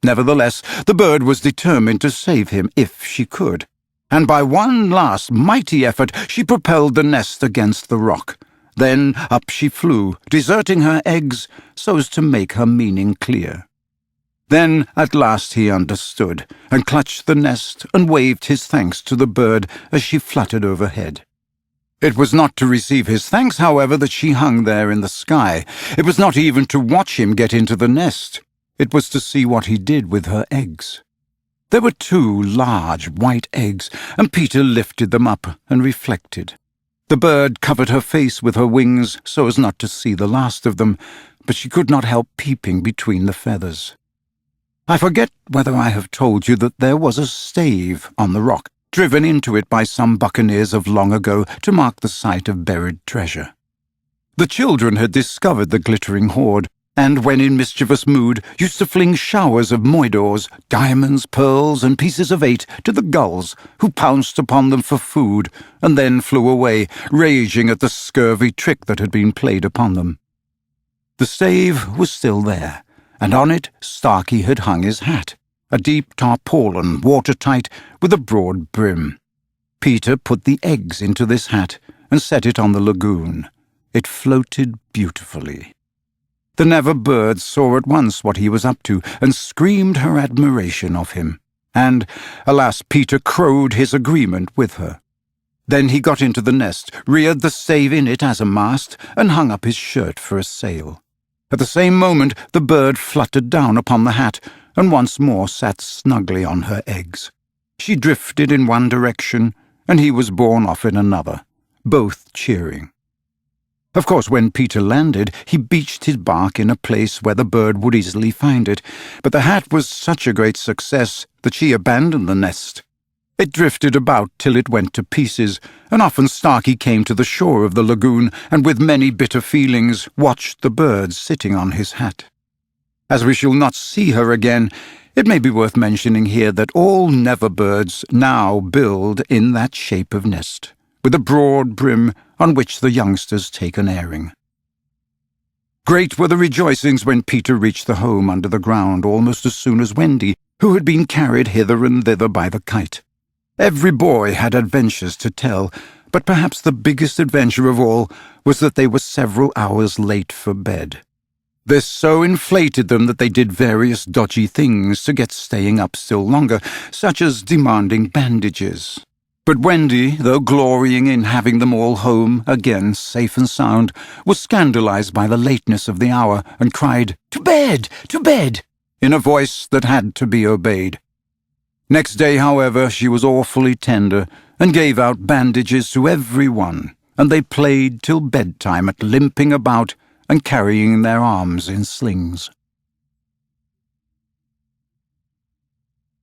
Nevertheless, the bird was determined to save him if she could, and by one last mighty effort she propelled the nest against the rock. Then up she flew, deserting her eggs so as to make her meaning clear. Then at last he understood, and clutched the nest and waved his thanks to the bird as she fluttered overhead. It was not to receive his thanks, however, that she hung there in the sky. It was not even to watch him get into the nest. It was to see what he did with her eggs. There were 2 large white eggs, and Peter lifted them up and reflected. The bird covered her face with her wings so as not to see the last of them, but she could not help peeping between the feathers. I forget whether I have told you that there was a stave on the rock, driven into it by some buccaneers of long ago to mark the site of buried treasure. The children had discovered the glittering hoard, and when in mischievous mood used to fling showers of moidores, diamonds, pearls, and pieces of 8 to the gulls, who pounced upon them for food, and then flew away, raging at the scurvy trick that had been played upon them. The stave was still there, and on it Starky had hung his hat, a deep tarpaulin, watertight, with a broad brim. Peter put the eggs into this hat and set it on the lagoon. It floated beautifully. The Never bird saw at once what he was up to, and screamed her admiration of him. And, alas, Peter crowed his agreement with her. Then he got into the nest, reared the stave in it as a mast, and hung up his shirt for a sail. At the same moment the bird fluttered down upon the hat, and once more sat snugly on her eggs. She drifted in one direction, and he was borne off in another, both cheering. Of course, when Peter landed, he beached his bark in a place where the bird would easily find it, but the hat was such a great success that she abandoned the nest. It drifted about till it went to pieces, and often Starky came to the shore of the lagoon, and with many bitter feelings watched the bird sitting on his hat. As we shall not see her again, it may be worth mentioning here that all Never birds now build in that shape of nest, with a broad brim on which the youngsters take an airing. Great were the rejoicings when Peter reached the home under the ground almost as soon as Wendy, who had been carried hither and thither by the kite. Every boy had adventures to tell, but perhaps the biggest adventure of all was that they were several hours late for bed. This so inflated them that they did various dodgy things to get staying up still longer, such as demanding bandages. But Wendy, though glorying in having them all home again safe and sound, was scandalized by the lateness of the hour, and cried, "To bed! To bed!" in a voice that had to be obeyed. Next day, however, she was awfully tender, and gave out bandages to every one, and they played till bedtime at limping about and carrying their arms in slings.